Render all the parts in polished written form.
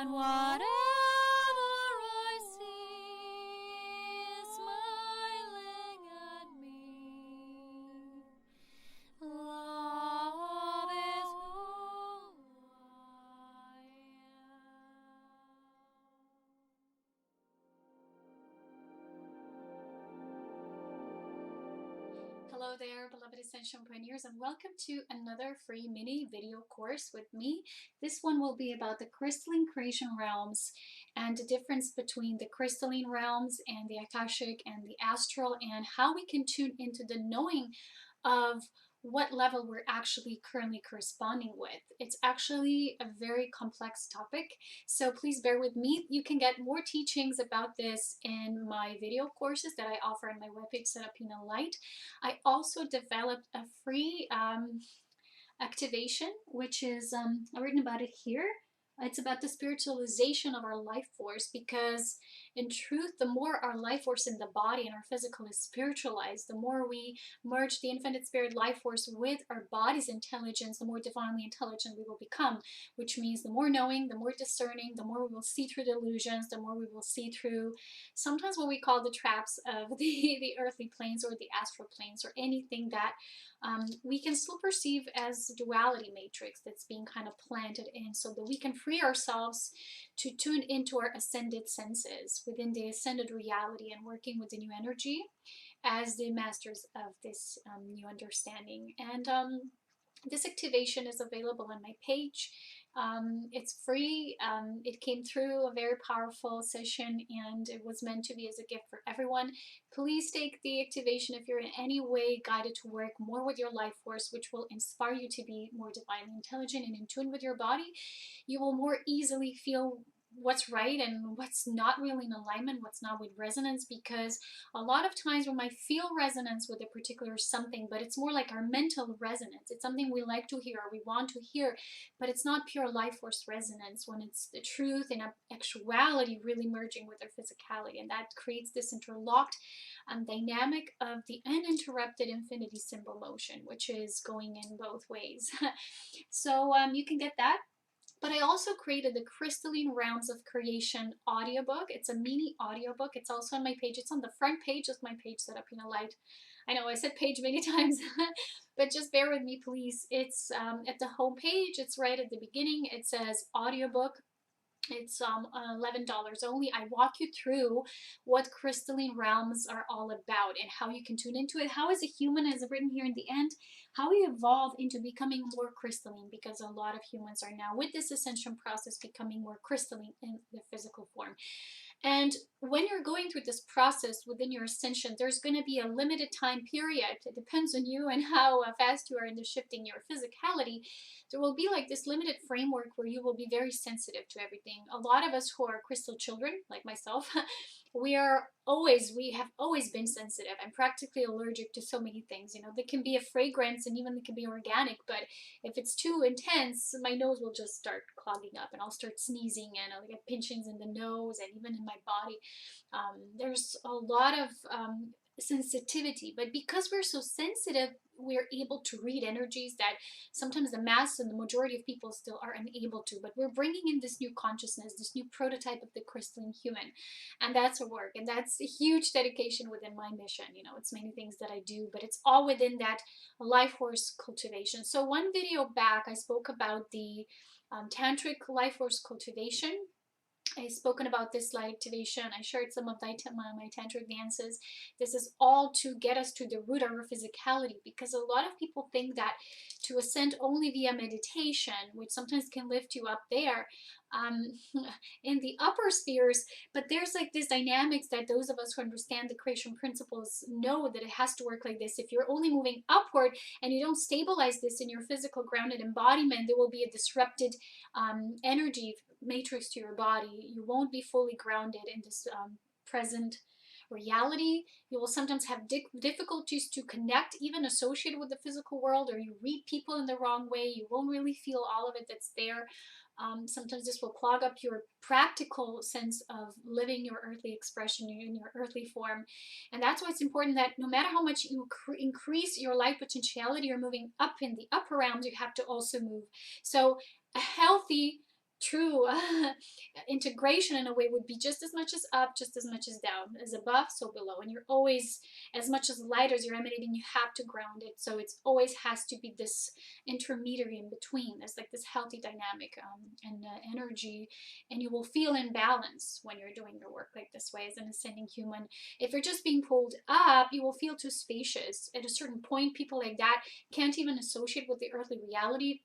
and whatever I see is smiling at me. Love is who I am. Hello there, beloved Ascension pioneers, and welcome to another free mini video course with me. This one will be about the crystalline creation realms and the difference between the crystalline realms and the Akashic and the astral, and how we can tune into the knowing of what level we're actually currently corresponding with. It's actually a very complex topic, so please bear with me. You can get more teachings about this in my video courses that I offer on my webpage, Serapina Light. I also developed a free activation, which is, I've written about it here. It's about the spiritualization of our life force, because in truth, the more our life force in the body and our physical is spiritualized, the more we merge the infinite spirit life force with our body's intelligence, the more divinely intelligent we will become, which means the more knowing, the more discerning, the more we will see through delusions, the more we will see through sometimes what we call the traps of the earthly planes or the astral planes, or anything that we can still perceive as duality matrix that's being kind of planted in, so that we can free ourselves to tune into our ascended senses within the ascended reality and working with the new energy as the masters of this new understanding. And this activation is available on my page. It's free. It came through a very powerful session, and it was meant to be as a gift for everyone. Please take the activation if you're in any way guided to work more with your life force, which will inspire you to be more divinely intelligent and in tune with your body. You will more easily feel what's right and what's not really in alignment, what's not with resonance, because a lot of times we might feel resonance with a particular something, but it's more like our mental resonance. It's something we like to hear or we want to hear, but it's not pure life force resonance when it's the truth and actuality really merging with our physicality. And that creates this interlocked dynamic of the uninterrupted infinity symbol motion, which is going in both ways. So you can get that. But I also created the Crystalline Realms of Creation audiobook. It's a mini audiobook. It's also on my page. It's on the front page of my page, Serapina Light. I know I said page many times, but just bear with me, please. It's at the home page. It's right at the beginning. It says audiobook. It's $11 only. I walk you through what crystalline realms are all about and how you can tune into it. How, as a human, as written here in the end, how we evolve into becoming more crystalline, because a lot of humans are now, with this ascension process, becoming more crystalline in the physical form. And when you're going through this process within your ascension, there's going to be a limited time period. It depends on you and how fast you are in the shifting your physicality. There will be like this limited framework where you will be very sensitive to everything. A lot of us who are crystal children, like myself, we have always been sensitive and practically allergic to so many things. You know, there can be a fragrance and even it can be organic, but if it's too intense, my nose will just start clogging up and I'll start sneezing and I'll get pinchings in the nose and even in my body. There's a lot of sensitivity, but because we're so sensitive, we're able to read energies that sometimes the mass and the majority of people still are unable to. But we're bringing in this new consciousness, this new prototype of the crystalline human, and that's a work, and that's a huge dedication within my mission. You know, it's many things that I do, but it's all within that life force cultivation. So one video back, I spoke about the tantric life force cultivation. I've spoken about this light activation. I shared some of my tantric dances. This is all to get us to the root of our physicality, because a lot of people think that to ascend only via meditation, which sometimes can lift you up there in the upper spheres, but there's like this dynamics that those of us who understand the creation principles know that it has to work like this. If you're only moving upward and you don't stabilize this in your physical grounded embodiment, there will be a disrupted energy matrix to your body. You won't be fully grounded in this present reality. You will sometimes have difficulties to connect, even associated with the physical world, or you read people in the wrong way. You won't really feel all of it that's there. Sometimes this will clog up your practical sense of living your earthly expression in your earthly form. And that's why it's important that no matter how much you increase your life potentiality, you're moving up in the upper realms, you have to also move. So a healthy true integration in a way would be just as much as up, just as much as down, as above, so below. And you're always, as much as light as you're emanating, you have to ground it. So it's always has to be this intermediary in between. There's like this healthy dynamic and energy, and you will feel in balance when you're doing your work like this way as an ascending human. If you're just being pulled up, you will feel too spacious. At a certain point, people like that can't even associate with the earthly reality.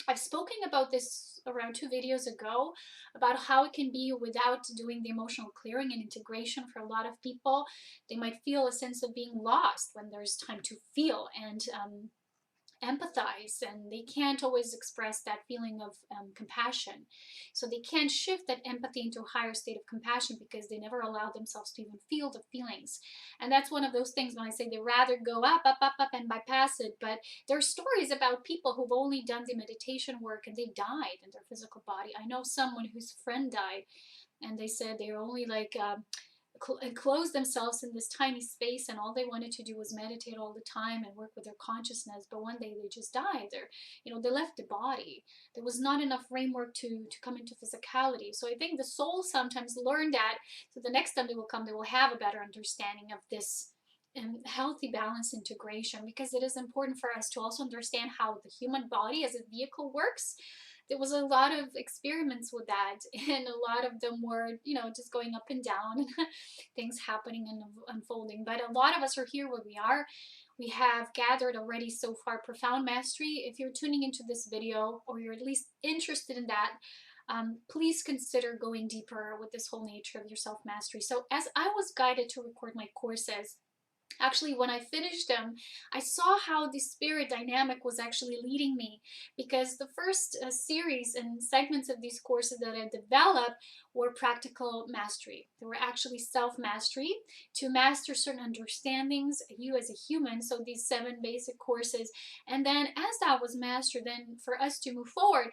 I've spoken about this around 2 videos ago about how it can be without doing the emotional clearing and integration. For a lot of people, they might feel a sense of being lost when there's time to feel and empathize, and they can't always express that feeling of compassion. So they can't shift that empathy into a higher state of compassion because they never allow themselves to even feel the feelings. And that's one of those things when I say they rather go up, up, up, up and bypass it. But there are stories about people who've only done the meditation work and they've died in their physical body. I know someone whose friend died, and they said they were only like enclosed themselves in this tiny space, and all they wanted to do was meditate all the time and work with their consciousness. But one day they just died. They left the body. There was not enough framework to come into physicality. So I think the soul sometimes learn that, so the next time they will come, they will have a better understanding of this healthy balance integration, because it is important for us to also understand how the human body as a vehicle works. There was a lot of experiments with that, and a lot of them were, just going up and down and things happening and unfolding. But a lot of us are here where we are. We have gathered already so far profound mastery. If you're tuning into this video, or you're at least interested in that, please consider going deeper with this whole nature of your self-mastery. So as I was guided to record my courses, actually, when I finished them, I saw how the spirit dynamic was actually leading me, because the first series and segments of these courses that I developed were practical mastery. They were actually self-mastery to master certain understandings, you as a human, so these 7 basic courses. And then as that was mastered, then for us to move forward,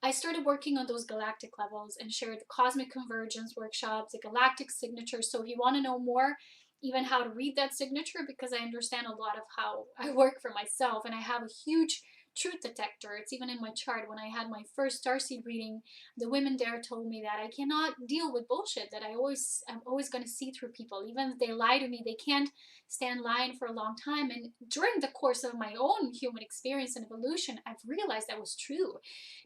I started working on those galactic levels and shared the cosmic convergence workshops, the galactic signatures. So if you want to know more, even how to read that signature, because I understand a lot of how I work for myself, and I have a huge truth detector. It's even in my chart. When I had my first starseed reading, the women there told me that I cannot deal with bullshit, that I'm always going to see through people. Even if they lie to me, they can't stand lying for a long time. And during the course of my own human experience and evolution, I've realized that was true,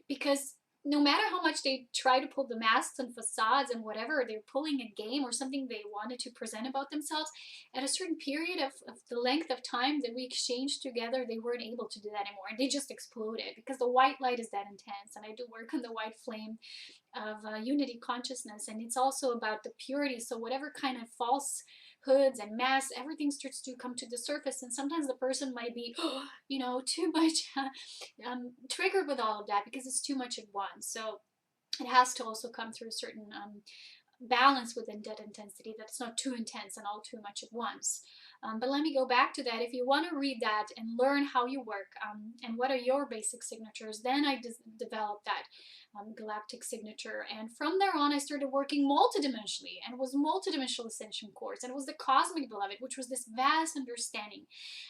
because no matter how much they try to pull the masks and facades and whatever, they're pulling a game or something they wanted to present about themselves, at a certain period of the length of time that we exchanged together, they weren't able to do that anymore. And they just exploded, because the white light is that intense. And I do work on the white flame of unity consciousness. And it's also about the purity. So whatever kind of false hoods and masks, everything starts to come to the surface. And sometimes the person might be, too much triggered with all of that, because it's too much at once. So it has to also come through a certain balance within that intensity, that it's not too intense and all too much at once. But let me go back to that. If you want to read that and learn how you work and what are your basic signatures, then I developed that galactic signature. And from there on, I started working multidimensionally, and it was multidimensional ascension course, and it was the cosmic beloved, which was this vast understanding.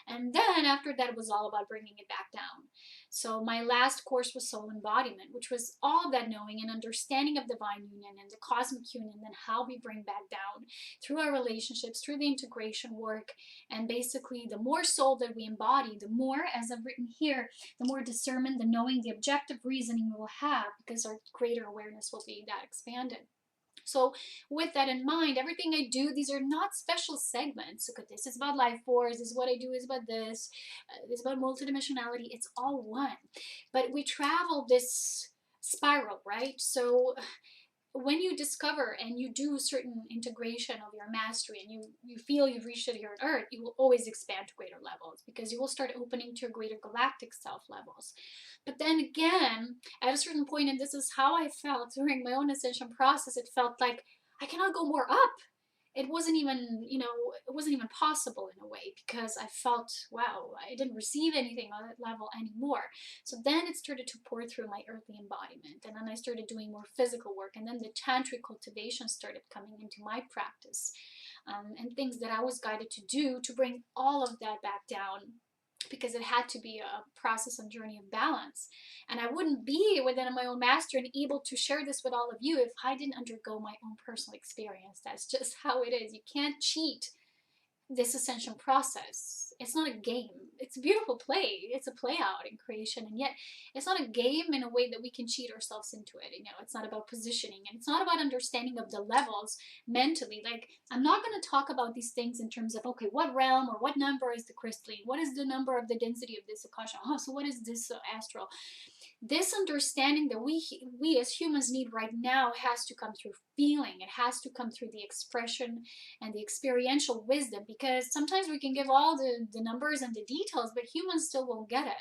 And then after that, it was all about bringing it back down. So my last course was soul embodiment, which was all of that knowing and understanding of divine union and the cosmic union, and how we bring back down through our relationships, through the integration work. And basically, the more soul that we embody, the more, as I've written here, the more discernment, the knowing, the objective reasoning we will have, because our greater awareness will be that expanded. So with that in mind, everything I do, these are not special segments. Look at this, it's about life force, this is what I do, is about this, it's about multidimensionality, it's all one. But we travel this spiral, right? So when you discover and you do certain integration of your mastery, and you feel you've reached it here on earth, you will always expand to greater levels, because you will start opening to your greater galactic self levels. But then again, at a certain point, and this is how I felt during my own ascension process, it felt like I cannot go more up. It wasn't even, it wasn't even possible in a way, because I felt, wow, I didn't receive anything on that level anymore. So then it started to pour through my earthly embodiment, and then I started doing more physical work, and then the tantric cultivation started coming into my practice, and things that I was guided to do to bring all of that back down. because it had to be a process and journey of balance. And I wouldn't be within my own mastery and able to share this with all of you if I didn't undergo my own personal experience. That's just how it is. You can't cheat this ascension process. It's not a game. It's a beautiful play. It's a play out in creation, and yet it's not a game in a way that we can cheat ourselves into it. You know, it's not about positioning, and it's not about understanding of the levels mentally. Like, I'm not going to talk about these things in terms of, okay, what realm or what number is the crystalline? What is the number of the density of this akasha? Oh, so what is this astral? This understanding that we as humans need right now has to come through feeling. It has to come through the expression and the experiential wisdom, because sometimes we can give all the numbers and the details, but humans still won't get it,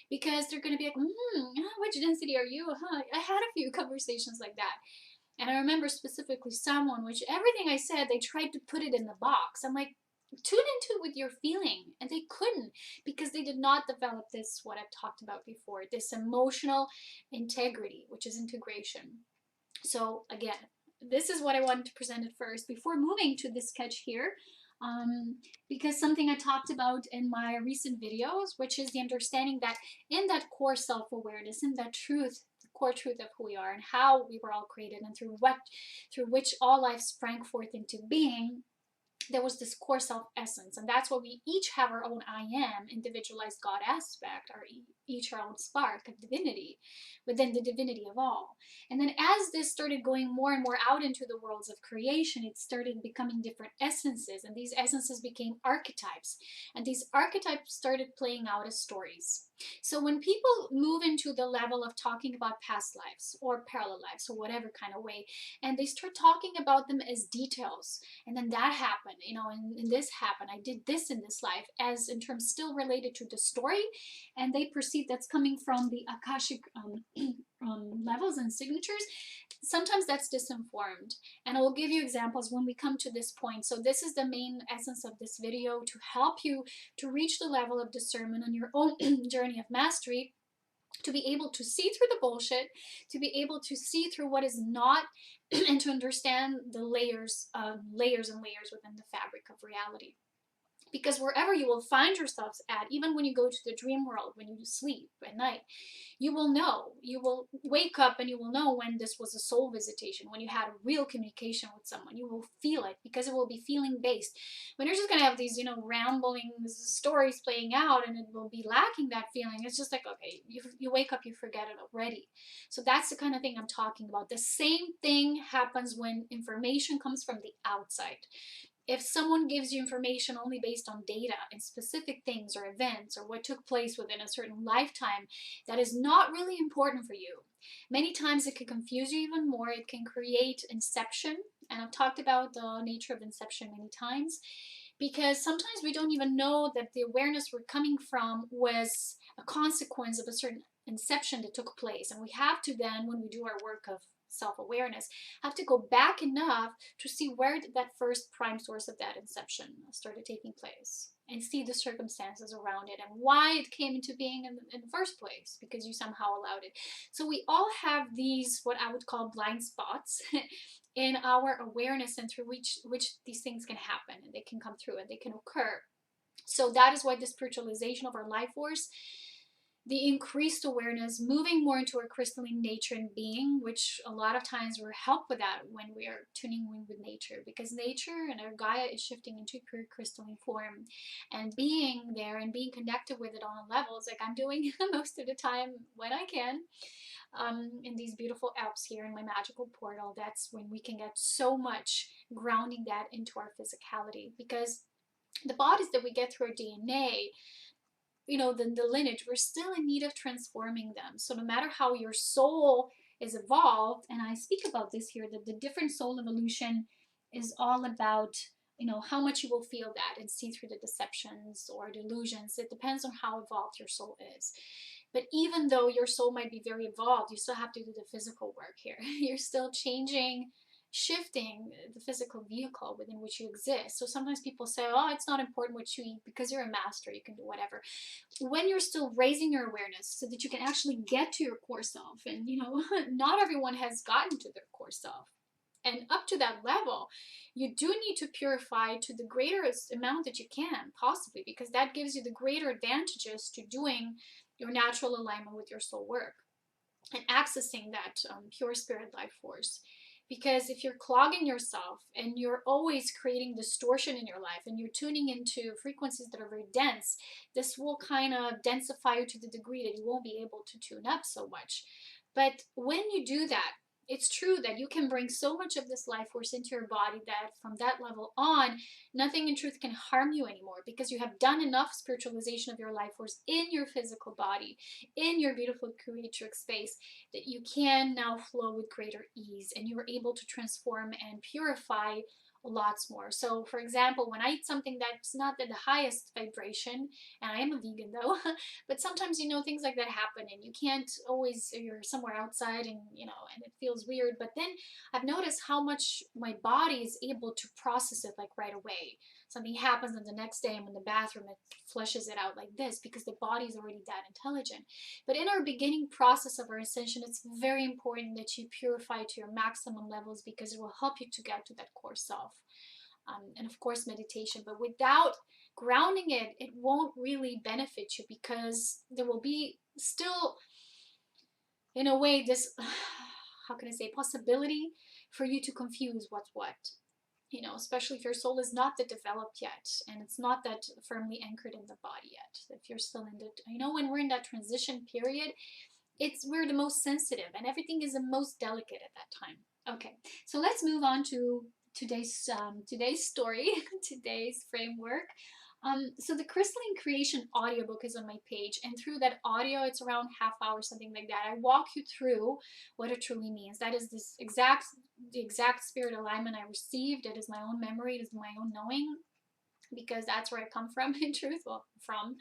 because they're going to be like, which density are you? I had a few conversations like that. And I remember specifically someone, which everything I said, they tried to put it in the box. I'm like, tune into it with your feeling, and they couldn't, because they did not develop this, what I've talked about before, this emotional integrity, which is integration. So again, this is what I wanted to present at first before moving to this sketch here, because something I talked about in my recent videos, which is the understanding that in that core self-awareness, in that truth, the core truth of who we are and how we were all created, and through which all life sprang forth into being, there was this core self essence, and that's why we each have our own I am, individualized God aspect, our each our own spark of divinity within the divinity of all. And then as this started going more and more out into the worlds of creation, it started becoming different essences, and these essences became archetypes, and these archetypes started playing out as stories. So when people move into the level of talking about past lives or parallel lives or whatever kind of way, and they start talking about them as details, and then that happened, you know, and this happened, I did this in this life, as in terms still related to the story, and they perceive that's coming from the Akashic levels and signatures, sometimes that's disinformed. And I will give you examples when we come to this point. So this is the main essence of this video, to help you to reach the level of discernment on your own journey of mastery, to be able to see through the bullshit, to be able to see through what is not, and to understand the layers and layers within the fabric of reality. Because wherever you will find yourselves at, even when you go to the dream world, when you sleep at night, you will know, you will wake up and you will know when this was a soul visitation, when you had a real communication with someone. You will feel it, because it will be feeling based. When you're just going to have these, you know, rambling stories playing out, and it will be lacking that feeling, it's just like, okay, you wake up, you forget it already. So that's the kind of thing I'm talking about. The same thing happens when information comes from the outside. If someone gives you information only based on data and specific things or events or what took place within a certain lifetime, that is not really important for you. Many times it can confuse you even more. It can create inception. And I've talked about the nature of inception many times, because sometimes we don't even know that the awareness we're coming from was a consequence of a certain inception that took place. And we have to then, when we do our work of self-awareness, have to go back enough to see where that first prime source of that inception started taking place, and see the circumstances around it and why it came into being in the first place, because you somehow allowed it. So we all have these, what I would call blind spots in our awareness, and through which these things can happen, and they can come through and they can occur. So that is why the spiritualization of our life force, the increased awareness, moving more into our crystalline nature and being, which a lot of times we're helped with that when we are tuning in with nature, because nature and our Gaia is shifting into pure crystalline form, and being there and being connected with it on levels like I'm doing most of the time when I can, in these beautiful Alps here in my magical portal. That's when we can get so much grounding that into our physicality, because the bodies that we get through our DNA, you know, the lineage, we're still in need of transforming them. So no matter how your soul is evolved, and I speak about this here, that the different soul evolution is all about, you know, how much you will feel that and see through the deceptions or delusions. It depends on how evolved your soul is. But even though your soul might be very evolved, you still have to do the physical work here. You're still changing, shifting the physical vehicle within which you exist. So sometimes people say, oh, it's not important what you eat because you're a master, you can do whatever. When you're still raising your awareness so that you can actually get to your core self, and you know, not everyone has gotten to their core self. And up to that level, you do need to purify to the greatest amount that you can, possibly, because that gives you the greater advantages to doing your natural alignment with your soul work and accessing that pure spirit life force. Because if you're clogging yourself and you're always creating distortion in your life and you're tuning into frequencies that are very dense, this will kind of densify you to the degree that you won't be able to tune up so much. But when you do that, it's true that you can bring so much of this life force into your body that from that level on, nothing in truth can harm you anymore, because you have done enough spiritualization of your life force in your physical body, in your beautiful creatrix space, that you can now flow with greater ease, and you're able to transform and purify lots more. So for example, when I eat something that's not at the highest vibration, and I am a vegan though, but sometimes, you know, things like that happen and you can't always, you're somewhere outside and, you know, and it feels weird. But then I've noticed how much my body is able to process it like right away. Something happens and the next day I'm in the bathroom, it flushes it out like this, because the body is already that intelligent. But in our beginning process of our ascension, it's very important that you purify to your maximum levels, because it will help you to get to that core self. And of course meditation, but without grounding it, it won't really benefit you, because there will be still, in a way, this how can I say, possibility for you to confuse what's what, you know, especially if your soul is not that developed yet and it's not that firmly anchored in the body yet. If you're still in the, you know, when we're in that transition period, we're the most sensitive and everything is the most delicate at that time. Okay, so let's move on to today's story, today's framework. So the Crystalline Creation audiobook is on my page, and through that audio, it's around half hour, something like that. I walk you through what it truly means. That is the exact spirit alignment I received. It is my own memory. It is my own knowing, because that's where I come from in truth. Well, from.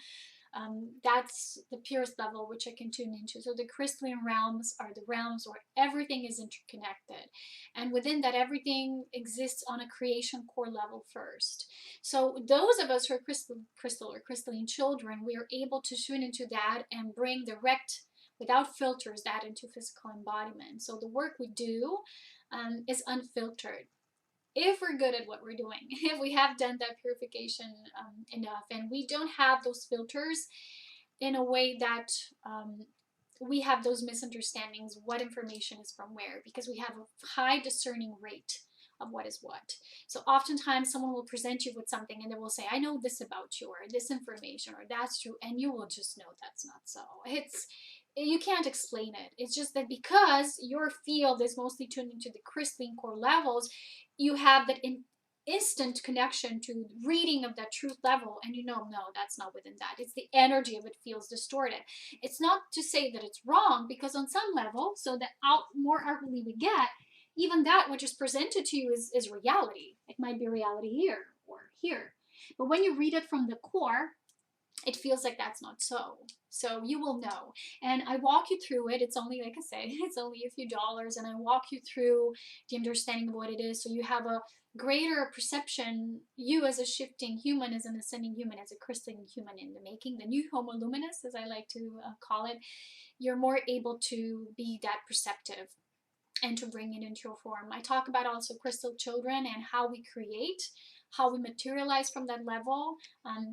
That's the purest level which I can tune into. So the crystalline realms are the realms where everything is interconnected, and within that everything exists on a creation core level first. So those of us who are crystal or crystalline children, we are able to tune into that and bring direct, without filters, that into physical embodiment. So the work we do is unfiltered, if we're good at what we're doing, if we have done that purification enough, and we don't have those filters in a way that we have those misunderstandings, what information is from where, because we have a high discerning rate of what is what. So oftentimes someone will present you with something and they will say, I know this about you, or this information, or that's true, and you will just know that's not so. You can't explain it. It's just that because your field is mostly tuned into the crystalline core levels, you have that instant connection to reading of that truth level, and you know, no, that's not within that. It's the energy of it feels distorted. It's not to say that it's wrong, because on some level, so that more outwardly we get, even that which is presented to you is reality. It might be reality here or here, but when you read it from the core, it feels like that's not so. So you will know. And I walk you through it. It's only, like I say, it's only a few dollars. And I walk you through the understanding of what it is. So you have a greater perception, you as a shifting human, as an ascending human, as a crystalline human in the making, the new Homo luminous, as I like to call it. You're more able to be that perceptive and to bring it into your form. I talk about also crystal children and how we create, how we materialize from that level,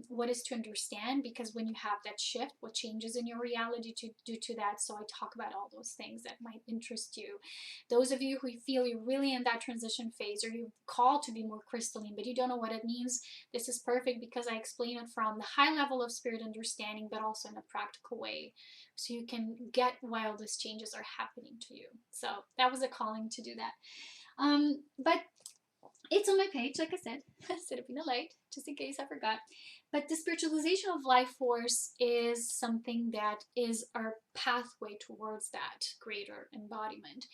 what is to understand, because when you have that shift, what changes in your reality due to that. So I talk about all those things that might interest you. Those of you who feel you're really in that transition phase, or you're called to be more crystalline, but you don't know what it means, this is perfect, because I explain it from the high level of spirit understanding, but also in a practical way, so you can get while these changes are happening to you. So that was a calling to do that. But it's on my page, like I said, set up in the light, just in case I forgot. But the spiritualization of life force is something that is our pathway towards that greater embodiment.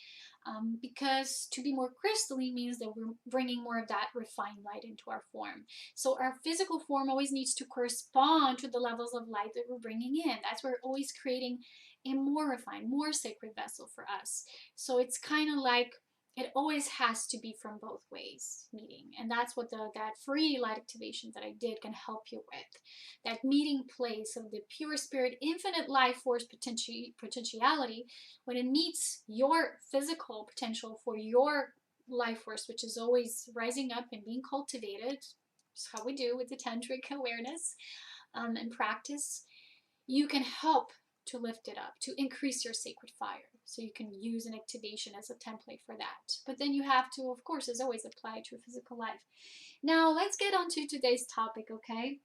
Because to be more crystalline means that we're bringing more of that refined light into our form. So our physical form always needs to correspond to the levels of light that we're bringing in. That's where we're always creating a more refined, more sacred vessel for us. So it's kind of like, it always has to be from both ways meeting. And that's what that free light activation that I did can help you with. That meeting place of the pure spirit, infinite life force potentiality, when it meets your physical potential for your life force, which is always rising up and being cultivated. It's how we do with the tantric awareness and practice. You can help to lift it up, to increase your sacred fire. So you can use an activation as a template for that. But then you have to, of course, as always, apply it to your physical life. Now, let's get on to today's topic, okay?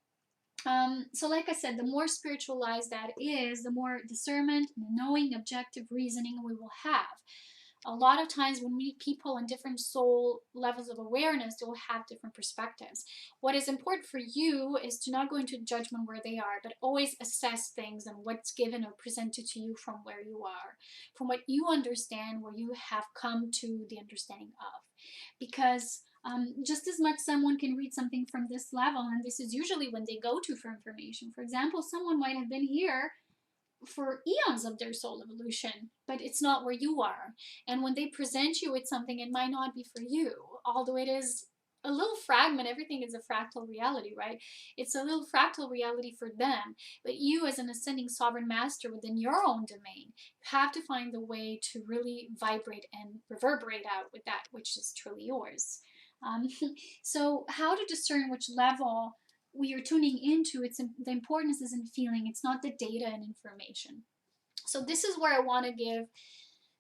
So like I said, the more spiritualized that is, the more discernment, knowing, objective reasoning we will have. A lot of times when we meet people on different soul levels of awareness, they will have different perspectives. What is important for you is to not go into judgment where they are, but always assess things and what's given or presented to you from where you are, from what you understand, where you have come to the understanding of. Because just as much someone can read something from this level, and this is usually when they go to for information. For example, someone might have been here for eons of their soul evolution, but it's not where you are. And when they present you with something, it might not be for you, although it is a little fragment. Everything is a fractal reality, right? It's a little fractal reality for them. But you, as an ascending sovereign master within your own domain, have to find the way to really vibrate and reverberate out with that which is truly yours. So how to discern which level we are tuning into, the importance is in feeling. It's not the data and information. So this is where I want to give,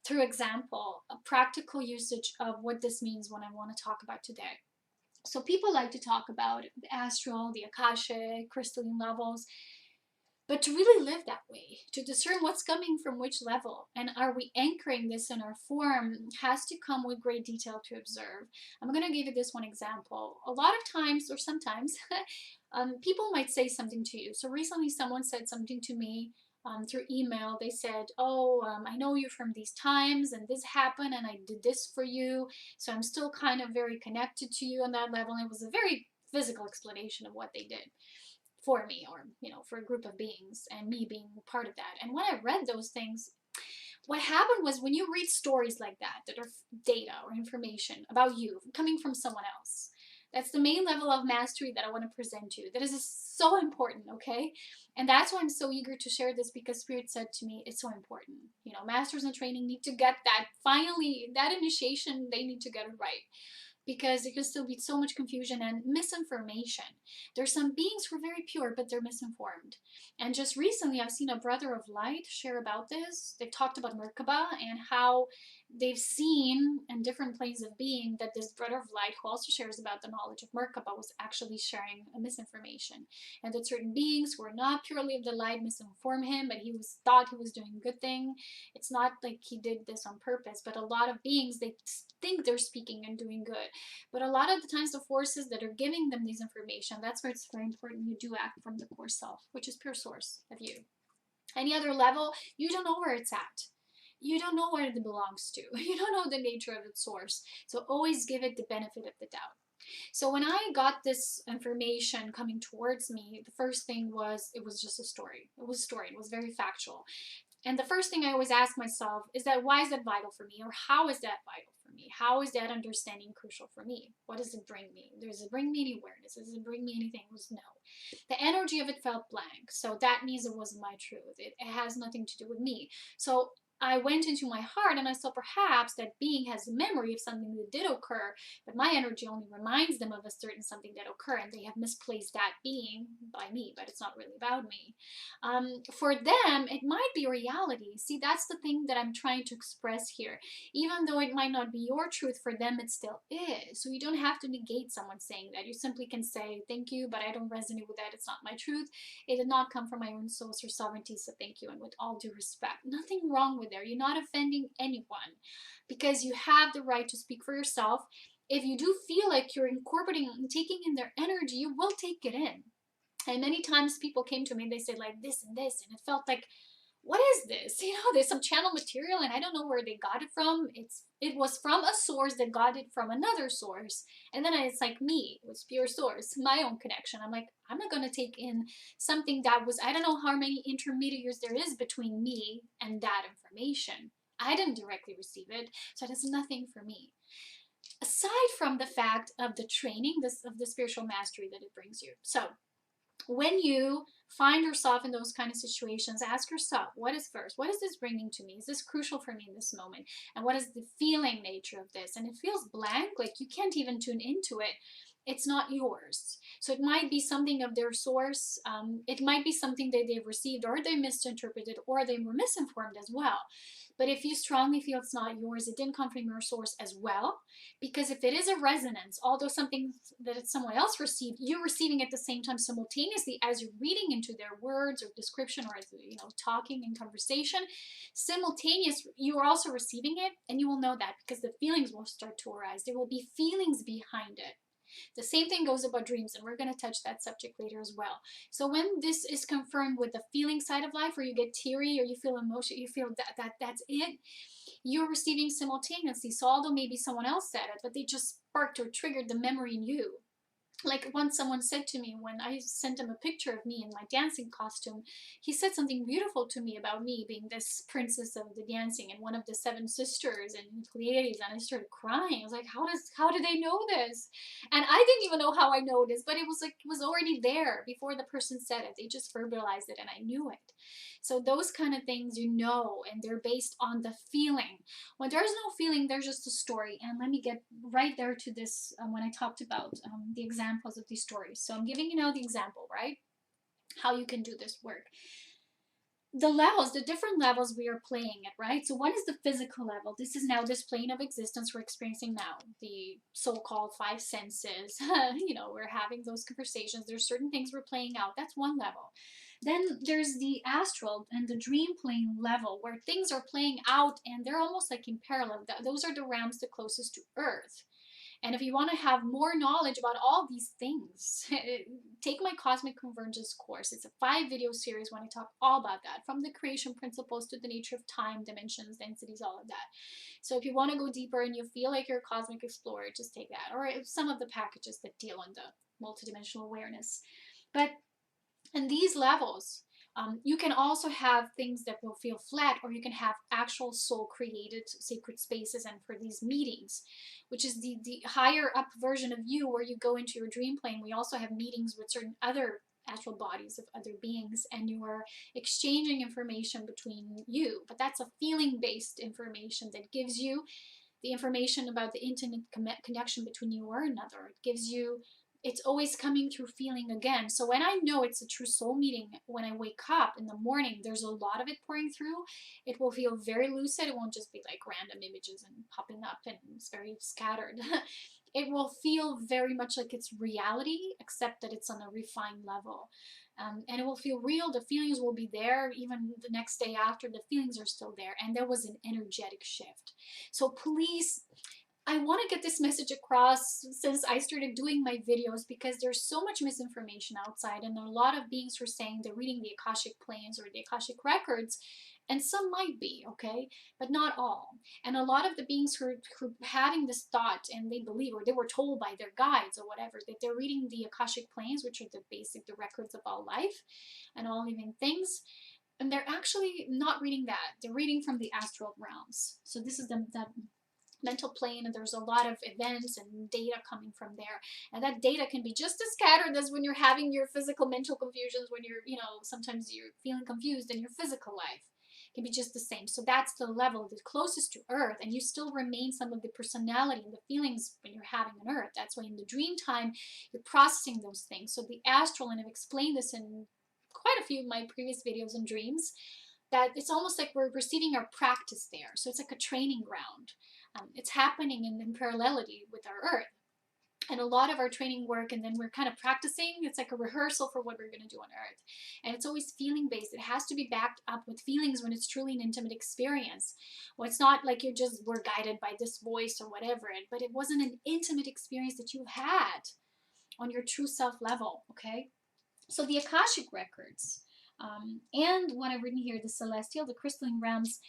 through example, a practical usage of what this means when I want to talk about today. So people like to talk about the astral, the Akashic, crystalline levels, but to really live that way, to discern what's coming from which level, and are we anchoring this in our form, has to come with great detail to observe. I'm going to give you this one example. A lot of times, or sometimes, people might say something to you. So recently someone said something to me through email. They said, oh, I know you from these times and this happened and I did this for you. So I'm still kind of very connected to you on that level. And it was a very physical explanation of what they did for me, or for a group of beings, and me being part of that. And when I read those things, what happened was, when you read stories like that are data or information about you coming from someone else, that's the main level of mastery that I want to present to you. That is so important, okay? And that's why I'm so eager to share this, because Spirit said to me, it's so important. Masters in training need to get that, finally, that initiation, they need to get it right. Because there can still be so much confusion and misinformation. There's some beings who are very pure, but they're misinformed. And just recently, I've seen a brother of light share about this. They've talked about Merkaba and how they've seen in different planes of being that this brother of light, who also shares about the knowledge of Merkaba, was actually sharing a misinformation. And that certain beings who were not purely of the light misinformed him, but he thought he was doing a good thing. It's not like he did this on purpose, but a lot of beings, they think they're speaking and doing good. But a lot of the times, the forces that are giving them these information, that's where it's very important you do act from the core self, which is pure source of you. Any other level, you don't know where it's at. You don't know where it belongs to. You don't know the nature of its source. So always give it the benefit of the doubt. So when I got this information coming towards me, the first thing was, it was just a story. It was a story. It was very factual. And the first thing I always ask myself is that, why is that vital for me? Or how is that vital for me? How is that understanding crucial for me? What does it bring me? Does it bring me any awareness? Does it bring me anything? It was no. The energy of it felt blank. So that means it wasn't my truth. It has nothing to do with me. So I went into my heart and I saw perhaps that being has a memory of something that did occur, but my energy only reminds them of a certain something that occurred, and they have misplaced that being by me, but it's not really about me. For them, it might be reality. See, that's the thing that I'm trying to express here. Even though it might not be your truth, for them it still is. So you don't have to negate someone saying that. You simply can say, thank you, but I don't resonate with that. It's not my truth. It did not come from my own source or sovereignty, so thank you, and with all due respect. Nothing wrong with there. You're not offending anyone, because you have the right to speak for yourself. If you do feel like you're incorporating and taking in their energy, you will take it in. And many times people came to me and they said like this and this, and it felt like, what is this? There's some channel material and I don't know where they got it from. It was from a source that got it from another source. And then it's like me, it was pure source, my own connection. I'm like, I'm not going to take in something that was, I don't know how many intermediaries there is between me and that information. I didn't directly receive it, so it has nothing for me. Aside from the fact of the training, of the spiritual mastery that it brings you. So when you find yourself in those kind of situations, ask yourself, what is first? What is this bringing to me? Is this crucial for me in this moment? And what is the feeling nature of this? And it feels blank, like you can't even tune into it. It's not yours. So it might be something of their source. It might be something that they've received, or they misinterpreted, or they were misinformed as well. But if you strongly feel it's not yours, it didn't come from your source as well. Because if it is a resonance, although something that someone else received, you're receiving at the same time simultaneously as you're reading into their words or description, or as talking in conversation, simultaneous, you are also receiving it, and you will know that because the feelings will start to arise. There will be feelings behind it. The same thing goes about dreams, and we're going to touch that subject later as well. So when this is confirmed with the feeling side of life, where you get teary or you feel emotion, you feel that's it, you're receiving simultaneously. So although maybe someone else said it, but they just sparked or triggered the memory in you. Like once someone said to me, when I sent him a picture of me in my dancing costume, he said something beautiful to me about me being this princess of the dancing and one of the seven sisters and Pleiades, and I started crying. I was like, how do they know this? And I didn't even know how I know this, but it was already there before the person said it. They just verbalized it and I knew it. So those kind of things, and they're based on the feeling. When there's no feeling, there's just a story. And let me get right there to this when I talked about the examples of these stories. So I'm giving you now the example, right? How you can do this work. The levels, the different levels we are playing at, right? So one is the physical level. This is now this plane of existence we're experiencing now, the so-called five senses. We're having those conversations. There's certain things we're playing out. That's one level. Then there's the astral and the dream plane level, where things are playing out and they're almost like in parallel. Those are the realms the closest to Earth. And if you want to have more knowledge about all these things, take my Cosmic Convergence course. It's a 5-video series when I talk all about that, from the creation principles to the nature of time, dimensions, densities, all of that. So if you want to go deeper and you feel like you're a cosmic explorer, just take that. Or some of the packages that deal on the multidimensional awareness. But in these levels, you can also have things that will feel flat, or you can have actual soul created sacred spaces. And for these meetings, which is the higher up version of you, where you go into your dream plane, we also have meetings with certain other astral bodies of other beings, and you are exchanging information between you. But that's a feeling based information that gives you the information about the intimate connection between you or another. It gives you, it's always coming through feeling again. So when I know it's a true soul meeting, when I wake up in the morning, there's a lot of it pouring through. It will feel very lucid. It won't just be like random images and popping up and it's very scattered. It will feel very much like it's reality, except that it's on a refined level. And it will feel real. The feelings will be there. Even the next day after, the feelings are still there. And there was an energetic shift. So please, I want to get this message across since I started doing my videos, because there's so much misinformation outside, and a lot of beings who are saying they're reading the Akashic planes or the Akashic records, and some might be, okay, but not all. And a lot of the beings who are having this thought, and they believe, or they were told by their guides or whatever, that they're reading the Akashic planes, which are the records of all life and all living things. And they're actually not reading that. They're reading from the astral realms. So this is the mental plane, and there's a lot of events and data coming from there, and that data can be just as scattered as when you're having your physical mental confusions, when you're sometimes you're feeling confused in your physical life. It can be just the same. So that's the level the closest to Earth, and you still remain some of the personality and the feelings when you're having on Earth. That's why in the dream time you're processing those things. So the astral, and I've explained this in quite a few of my previous videos on dreams, that it's almost like we're receiving our practice there. So it's like a training ground. It's happening in parallelity with our Earth. And a lot of our training work, and then we're kind of practicing, it's like a rehearsal for what we're going to do on Earth. And it's always feeling based. It has to be backed up with feelings when it's truly an intimate experience. Well, it's not like you just were guided by this voice or whatever, but it wasn't an intimate experience that you had on your true self level, okay? So the Akashic records, and what I've written here, the celestial, the crystalline realms,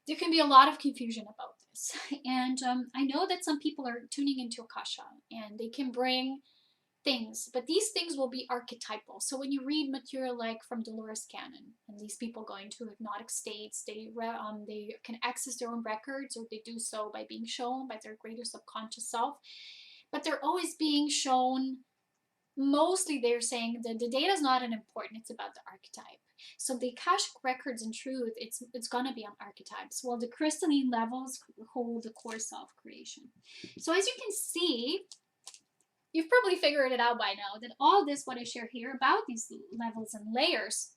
there can be a lot of confusion about this. And I know that some people are tuning into Akasha, and they can bring things, but these things will be archetypal. So when you read material like from Dolores Cannon, and these people go into hypnotic states, they can access their own records, or they do so by being shown by their greater subconscious self, but they're always being shown mostly they're saying that the data is not an important, it's about the archetype. So the Akashic records, in truth, it's gonna be on archetypes, while the crystalline levels hold the core self-creation. So as you can see, you've probably figured it out by now that all this, what I share here about these levels and layers,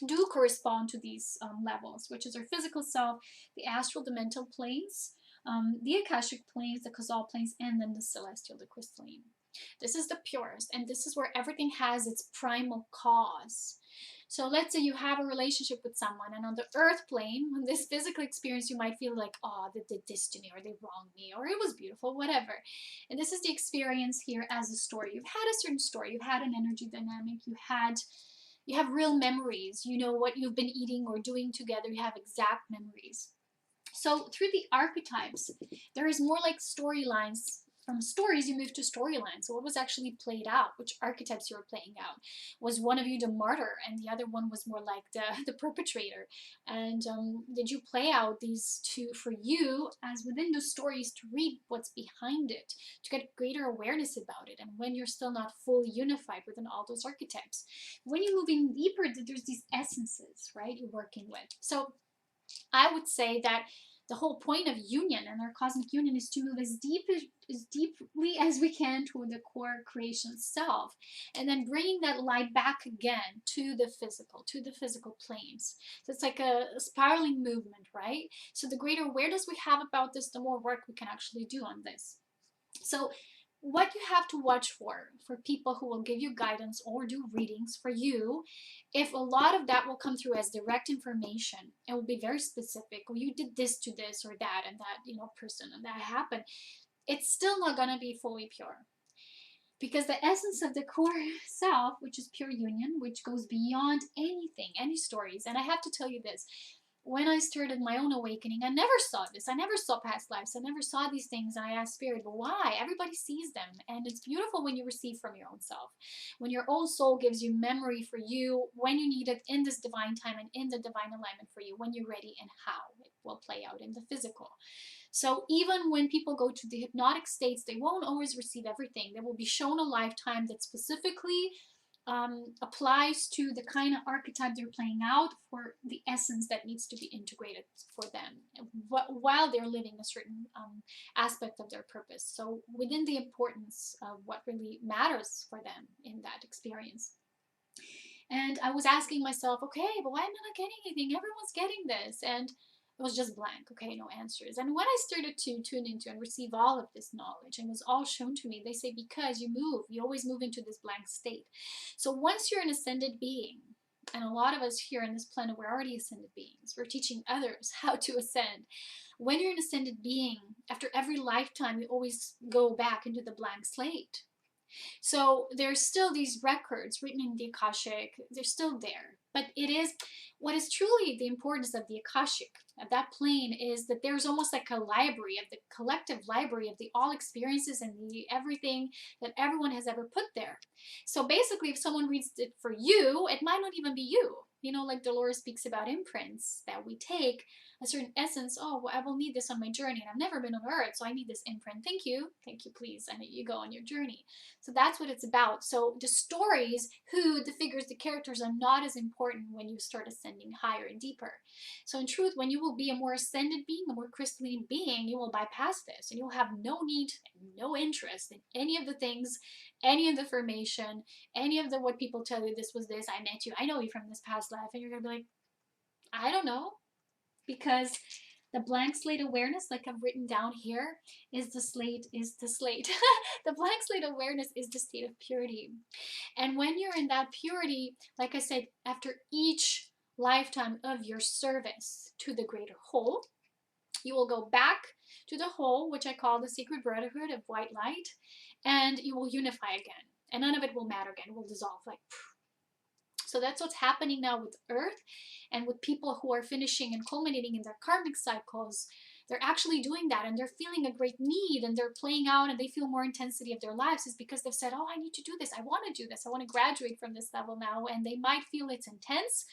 do correspond to these levels, which is our physical self, the astral, the mental planes, the Akashic planes, the causal planes, and then the celestial, the crystalline. This is the purest, and this is where everything has its primal cause. So let's say you have a relationship with someone, and on the earth plane, on this physical experience, you might feel like, oh, they did this to me, or they wronged me, or it was beautiful, whatever. And this is the experience here as a story. You've had a certain story, you've had an energy dynamic, you have real memories, you know what you've been eating or doing together, you have exact memories. So through the archetypes, there is more like storylines. From stories, you move to storylines. So what was actually played out? Which archetypes you were playing out? Was one of you the martyr and the other one was more like the perpetrator? And did you play out these two for you as within the stories to read what's behind it, to get greater awareness about it, and when you're still not fully unified within all those archetypes? When you're moving deeper, there's these essences, right, you're working with. So I would say that the whole point of union and our cosmic union is to move as deeply as we can toward the core creation self, and then bringing that light back again to the physical planes. So it's like a spiraling movement, right? So the greater awareness we have about this, the more work we can actually do on this. So what you have to watch for people who will give you guidance or do readings for you, if a lot of that will come through as direct information, it will be very specific, or you did this to this or that and that, you know, person and that happened, it's still not going to be fully pure, because the essence of the core self, which is pure union, which goes beyond anything, any stories. And I have to tell you this, when I started my own awakening, I never saw this. I never saw past lives. I never saw these things. And I asked Spirit, but why? Everybody sees them. And it's beautiful when you receive from your own self. When your own soul gives you memory for you, when you need it, in this divine time and in the divine alignment for you, when you're ready, and how it will play out in the physical. So even when people go to the hypnotic states, they won't always receive everything. They will be shown a lifetime that specifically applies to the kind of archetype they're playing out for the essence that needs to be integrated for them while they're living a certain aspect of their purpose. So within the importance of what really matters for them in that experience. And I was asking myself, okay, but why am I not getting anything? Everyone's getting this. And it was just blank, okay, no answers. And when I started to tune into and receive all of this knowledge, and it was all shown to me, they say, because you always move into this blank state. So once you're an ascended being, and a lot of us here on this planet, we're already ascended beings, we're teaching others how to ascend. When you're an ascended being, after every lifetime, you always go back into the blank slate. So there's still these records written in the Akashic, they're still there. But it is, what is truly the importance of the Akashic, of that plane, is that there's almost like a library, of the collective library of the all experiences and the everything that everyone has ever put there. So basically, if someone reads it for you, it might not even be you. You know, like Dolores speaks about imprints that we take a certain essence. Oh, well, I will need this on my journey, and I've never been on Earth, so I need this imprint. Thank you, please, and you go on your journey. So that's what it's about. So the stories, who, the figures, the characters are not as important when you start ascending higher and deeper. So in truth, when you will be a more ascended being, a more crystalline being, you will bypass this, and you'll have no need, no interest in any of the things, any of the information, any of the what people tell you, this was this, I met you, I know you from this past life, and you're gonna be like, I don't know, because the blank slate awareness, like I've written down here, is the slate. The blank slate awareness is the state of purity. And when you're in that purity, like I said, after each lifetime of your service to the greater whole, you will go back to the whole, which I call the sacred brotherhood of white light, and you will unify again. And none of it will matter again. It will dissolve like poof. So that's what's happening now with Earth, and with people who are finishing and culminating in their karmic cycles. They're actually doing that, and they're feeling a great need, and they're playing out, and they feel more intensity of their lives, is because they've said, oh, I need to do this, I want to do this, I want to graduate from this level now. And they might feel it's intense,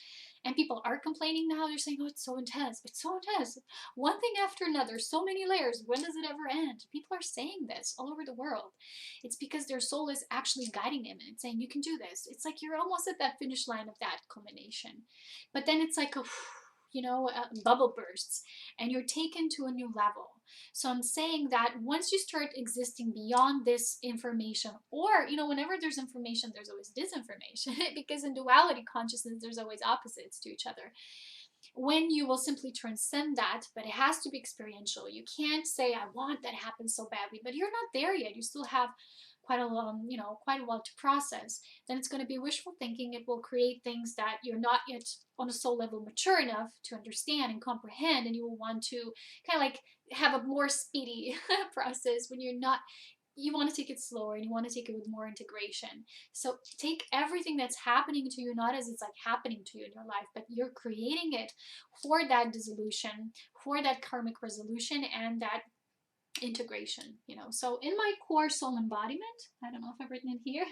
And people are complaining now. They're saying, oh, it's so intense. It's so intense. One thing after another, so many layers. When does it ever end? People are saying this all over the world. It's because their soul is actually guiding them and saying, you can do this. It's like you're almost at that finish line of that culmination. But then it's like a, bubble bursts and you're taken to a new level. So I'm saying that once you start existing beyond this information, or, whenever there's information, there's always disinformation, because in duality consciousness, there's always opposites to each other. When you will simply transcend that, but it has to be experiential. You can't say, I want that happen so badly, but you're not there yet. You still have quite a while to process. Then it's going to be wishful thinking. It will create things that you're not yet on a soul level mature enough to understand and comprehend, and you will want to kind of like have a more speedy process when you're not. You want to take it slower and you want to take it with more integration. So take everything that's happening to you, not as it's like happening to you in your life, but you're creating it for that dissolution, for that karmic resolution, and that integration. So in my core soul embodiment, I don't know if I've written it here,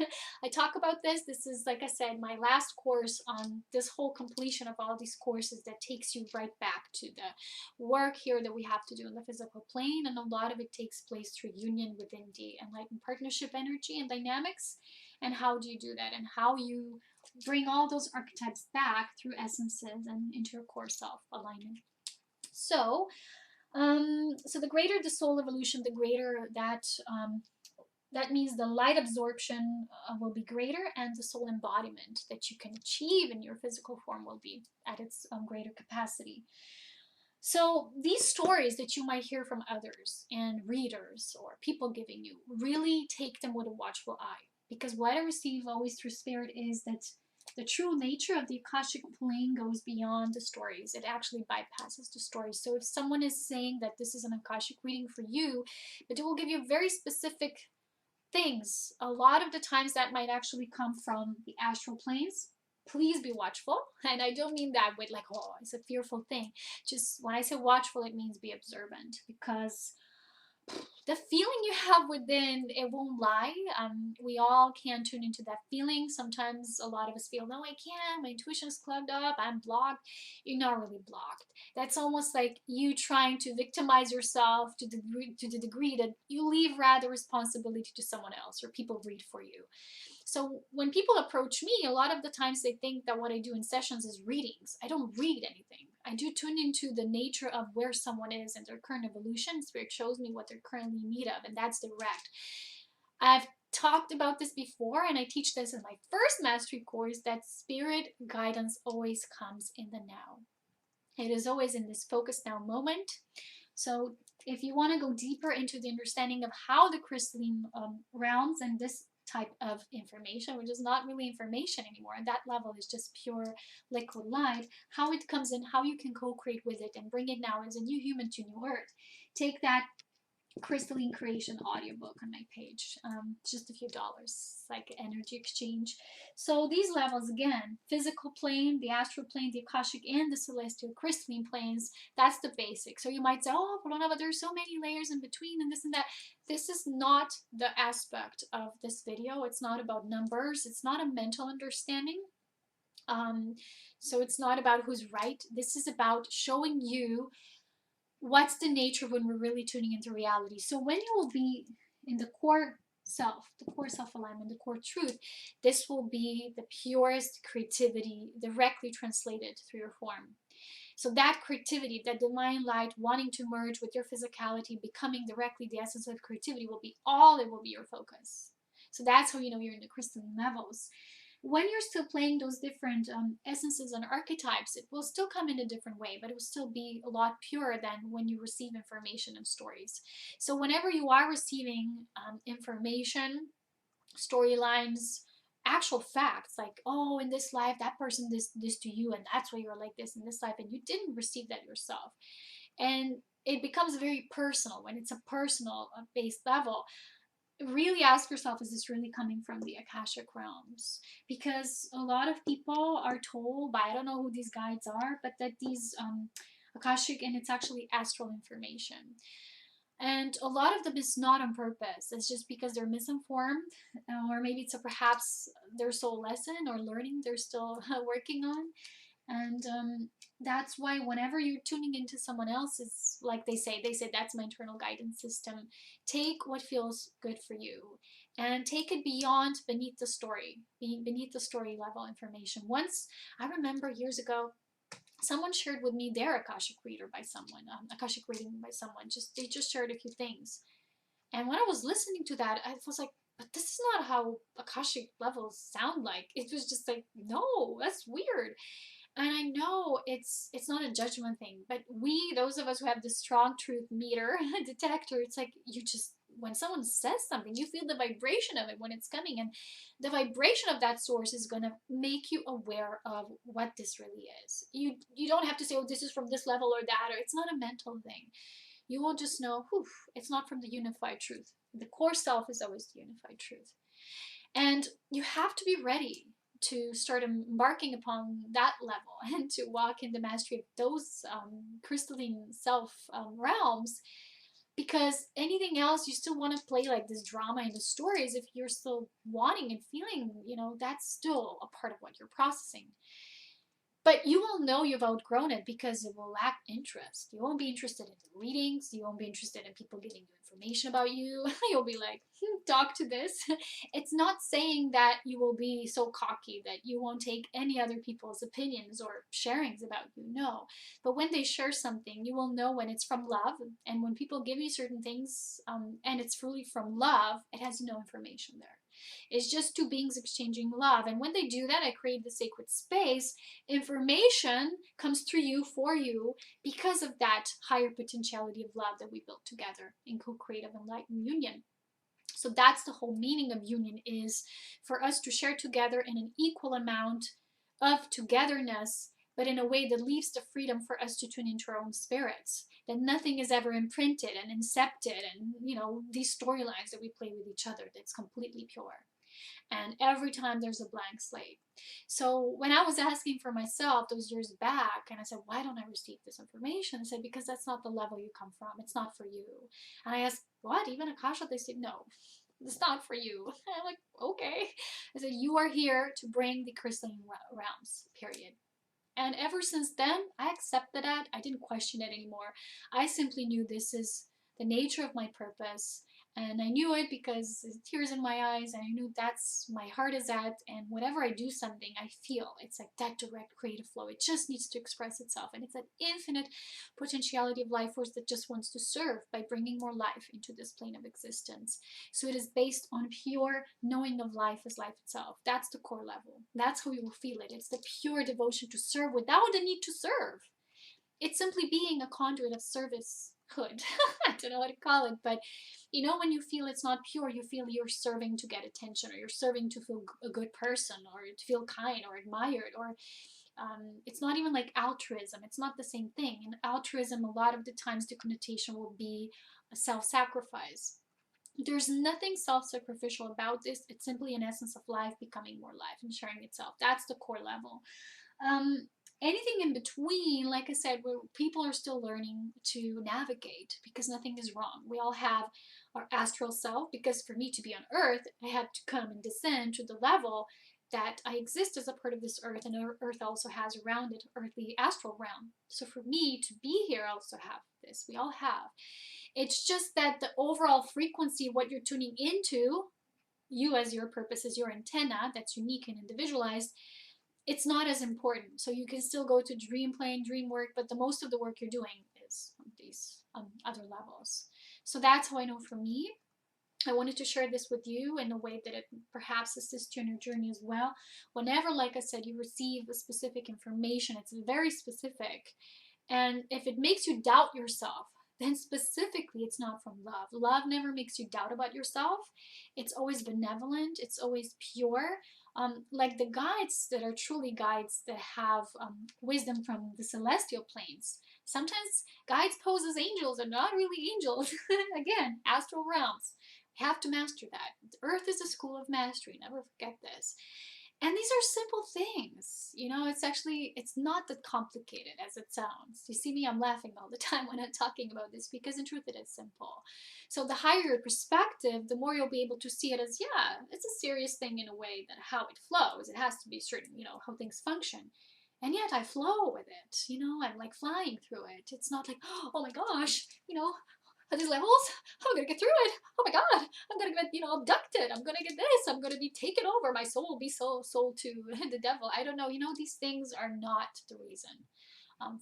I talk about this is, like I said, my last course on this whole completion of all these courses that takes you right back to the work here that we have to do in the physical plane, and a lot of it takes place through union within the enlightened partnership energy and dynamics. And how do you do that, and how you bring all those archetypes back through essences and into your core self alignment. So the greater the soul evolution, the greater that means the light absorption will be greater, and the soul embodiment that you can achieve in your physical form will be at its greater capacity. So these stories that you might hear from others and readers or people giving you, really take them with a watchful eye, because what I receive always through spirit is that the true nature of the Akashic plane goes beyond the stories. It actually bypasses the stories. So if someone is saying that this is an Akashic reading for you, but it will give you very specific things, a lot of the times that might actually come from the astral planes. Please be watchful. And I don't mean that with like, oh, it's a fearful thing. Just when I say watchful, it means be observant, because the feeling you have within, it won't lie. We all can tune into that feeling. Sometimes a lot of us feel, no, I can't, my intuition is clogged up, I'm blocked. You're not really blocked. That's almost like you trying to victimize yourself to the degree that you leave rather responsibility to someone else, or people read for you. So when people approach me, a lot of the times they think that what I do in sessions is readings. I don't read anything. I do tune into the nature of where someone is and their current evolution. Spirit shows me what they're currently in need of, and that's direct. I've talked about this before, and I teach this in my first mastery course, that spirit guidance always comes in the now. It is always in this focus now moment. So if you want to go deeper into the understanding of how the crystalline realms and this type of information, which is not really information anymore, and that level is just pure liquid light, how it comes in, how you can co-create with it and bring it now as a new human to new earth, take that Crystalline Creation audiobook on my page. Just a few dollars, like energy exchange. So these levels, again, physical plane, the astral plane, the Akashic, and the celestial crystalline planes, that's the basic. So you might say, oh, but there's so many layers in between and this and that. This is not the aspect of this video. It's not about numbers. It's not a mental understanding. So it's not about who's right. This is about showing you what's the nature when we're really tuning into reality. So when you will be in the core self alignment, the core truth, this will be the purest creativity directly translated through your form. So that creativity, that divine light wanting to merge with your physicality, becoming directly the essence of creativity, will be all, it will be your focus. So that's how you know you're in the crystalline levels. When you're still playing those different essences and archetypes, it will still come in a different way, but it will still be a lot purer than when you receive information and stories. So whenever you are receiving information, storylines, actual facts, like, oh, in this life, that person did this to you, and that's why you're like this in this life, and you didn't receive that yourself. And it becomes very personal. When it's a personal based level, really ask yourself, is this really coming from the Akashic realms? Because a lot of people are told by, I don't know who these guides are, but that these Akashic, and it's actually astral information. And a lot of them is not on purpose. It's just because they're misinformed, or maybe it's perhaps their soul lesson or learning they're still working on. And that's why whenever you're tuning into someone else's, like they say that's my internal guidance system. Take what feels good for you, and take it beyond beneath the story, beneath the story level information. Once, I remember years ago, someone shared with me their Akashic reader by someone, Akashic reading by someone. They just shared a few things, and when I was listening to that, I was like, but this is not how Akashic levels sound like. It was just like, no, that's weird. And I know it's not a judgment thing, but we, those of us who have the strong truth meter detector, it's like you just, when someone says something, you feel the vibration of it when it's coming, and the vibration of that source is going to make you aware of what this really is. You don't have to say, oh, this is from this level or that, or it's not a mental thing. You will just know, whew, it's not from the unified truth. The core self is always the unified truth. And you have to be ready to start embarking upon that level and to walk in the mastery of those crystalline self realms, because anything else, you still want to play like this drama in the stories. If you're still wanting and feeling, that's still a part of what you're processing. But you will know you've outgrown it because it will lack interest. You won't be interested in the readings. You won't be interested in people giving you information about you. You'll be like, talk to this. It's not saying that you will be so cocky that you won't take any other people's opinions or sharings about you. No. But when they share something, you will know when it's from love. And when people give you certain things and it's truly from love, it has no information there. It's just two beings exchanging love. And when they do that, I create the sacred space. Information comes through you, for you, because of that higher potentiality of love that we built together in co-creative enlightened union. So that's the whole meaning of union, is for us to share together in an equal amount of togetherness, but in a way that leaves the freedom for us to tune into our own spirits, that nothing is ever imprinted and incepted, and these storylines that we play with each other, that's completely pure. And every time there's a blank slate. So when I was asking for myself those years back, and I said, why don't I receive this information? I said, because that's not the level you come from. It's not for you. And I asked, what, even Akasha? They said, no, it's not for you. And I'm like, okay. I said, you are here to bring the crystalline realms, period. And ever since then, I accepted that. I didn't question it anymore. I simply knew this is the nature of my purpose. And I knew it because tears in my eyes, and I knew that's my heart is at. And whenever I do something, I feel it's like that direct creative flow. It just needs to express itself. And it's an infinite potentiality of life force that just wants to serve by bringing more life into this plane of existence. So it is based on pure knowing of life as life itself. That's the core level. That's how you will feel it. It's the pure devotion to serve without the need to serve. It's simply being a conduit of servicehood. I don't know how to call it, but when you feel it's not pure, you feel you're serving to get attention, or you're serving to feel a good person, or to feel kind or admired, or it's not even like altruism. It's not the same thing. In altruism, a lot of the times the connotation will be a self-sacrifice. There's nothing self-sacrificial about this. It's simply an essence of life becoming more life and sharing itself. That's the core level. Anything in between, like I said, where people are still learning to navigate, because nothing is wrong. We all have our astral self, because for me to be on earth, I had to come and descend to the level that I exist as a part of this earth, and earth also has around it earthly astral realm. So for me to be here, I also have this. We all have. It's just that the overall frequency of what you're tuning into, you as your purpose, as your antenna, that's unique and individualized, it's not as important. So you can still go to dream plane, dream work, but the most of the work you're doing is on these other levels. So that's how I know for me. I wanted to share this with you in a way that it perhaps assists you in your journey as well. Whenever, like I said, you receive a specific information, it's very specific. And if it makes you doubt yourself, then specifically it's not from love. Love never makes you doubt about yourself. It's always benevolent. It's always pure. Like the guides that are truly guides that have wisdom from the celestial planes. Sometimes guides pose as angels and not really angels. Again, astral realms. We have to master that. Earth is a school of mastery. Never forget this. And these are simple things. It's not that complicated as it sounds. You see me, I'm laughing all the time when I'm talking about this, because in truth it is simple. So the higher your perspective, the more you'll be able to see it as, yeah, it's a serious thing in a way that how it flows. It has to be certain, how things function. And yet I flow with it, you know, I'm like flying through it. It's not like, oh my gosh, you know, at these levels, I'm gonna get through it. Oh my God, I'm gonna get, you know, abducted. I'm gonna get this. I'm gonna be taken over. My soul will be sold to the devil. I don't know. You know, these things are not the reason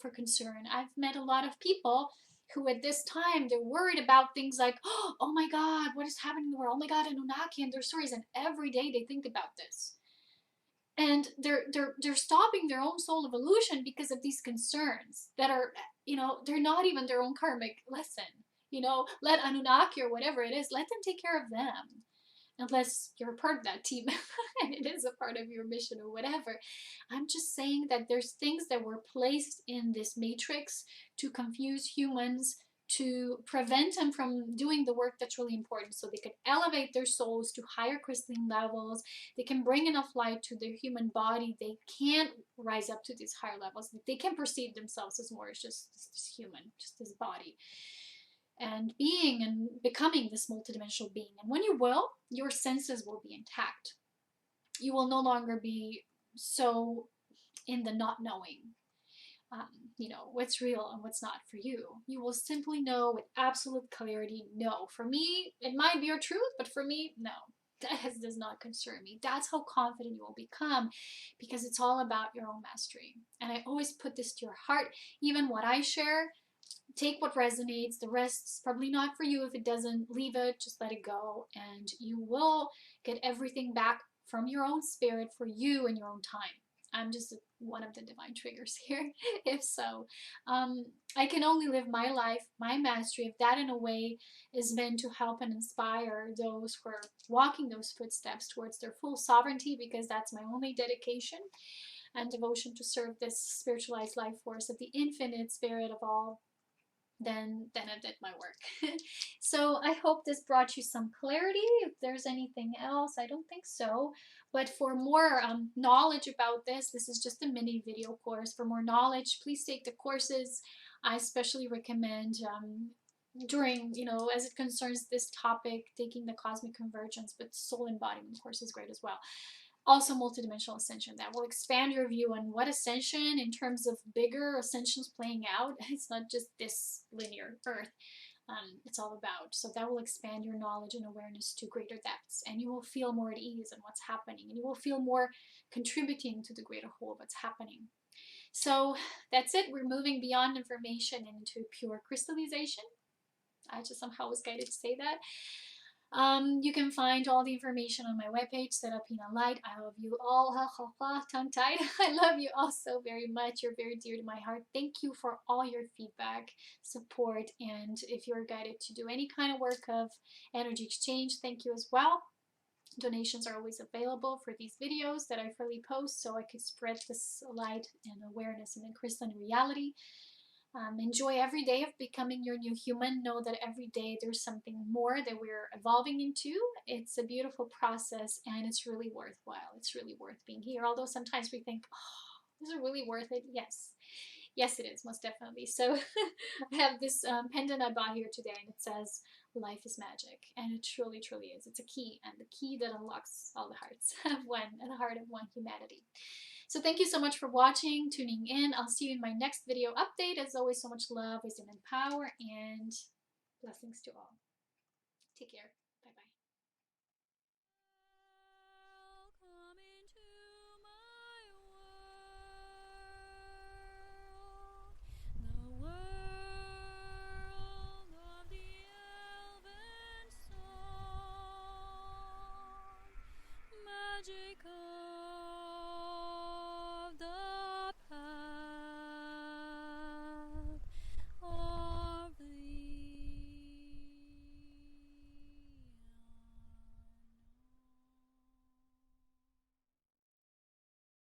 for concern. I've met a lot of people who at this time they're worried about things like, oh my God, what is happening in the world? Oh my God, Anunnaki and their stories, and every day they think about this. And they're stopping their own soul evolution because of these concerns that are, you know, they're not even their own karmic lesson. You know, let Anunnaki or whatever it is, let them take care of them, unless you're a part of that team and it is a part of your mission or whatever. I'm just saying that there's things that were placed in this matrix to confuse humans, to prevent them from doing the work that's really important, so they could elevate their souls to higher crystalline levels. They can bring enough light to their human body. They can't rise up to these higher levels. They can perceive themselves as more as just this human, just this body, and being and becoming this multidimensional being. And when you will, your senses will be intact. You will no longer be so in the not knowing, you know, what's real and what's not for you. You will simply know with absolute clarity, no, for me, it might be your truth, but for me, no. That does not concern me. That's how confident you will become, because it's all about your own mastery. And I always put this to your heart. Even what I share, take what resonates. The rest's probably not for you. If it doesn't, leave it, just let it go, and you will get everything back from your own spirit for you in your own time. I'm just one of the divine triggers here, if so. I can only live my life, my mastery, if that in a way is meant to help and inspire those who are walking those footsteps towards their full sovereignty, because that's my only dedication and devotion, to serve this spiritualized life force of the infinite spirit of all. Then I did my work. So I hope this brought you some clarity. If there's anything else, I don't think so. But for more knowledge about this, this is just a mini video course. For more knowledge, please take the courses. I especially recommend during, you know, as it concerns this topic, taking the Cosmic Convergence, but Soul Embodiment course is great as well. Also multidimensional ascension, that will expand your view on what ascension in terms of bigger ascensions playing out. It's not just this linear earth, it's all about. So that will expand your knowledge and awareness to greater depths, and you will feel more at ease in what's happening, and you will feel more contributing to the greater whole of what's happening. So that's it. We're moving beyond information into pure crystallization. I just somehow was guided to say that. You can find all the information on my webpage, Serapina Light. I love you all. Tongue-tied. I love you all so very much. You're very dear to my heart. Thank you for all your feedback, support, and if you're guided to do any kind of work of energy exchange, thank you as well. Donations are always available for these videos that I freely post, so I could spread this light and awareness and then crystalline reality. Enjoy every day of becoming your new human. Know that every day there's something more that we're evolving into. It's a beautiful process, and it's really worthwhile. It's really worth being here. Although sometimes we think, oh, is it really worth it? Yes. Yes, it is, most definitely. So I have this pendant I bought here today, and it says, life is magic. And it truly, truly is. It's a key, and the key that unlocks all the hearts of one, and the heart of one humanity. So thank you so much for watching, tuning in. I'll see you in my next video update. As always, so much love, wisdom, and power, and blessings to all. Take care. Bye-bye.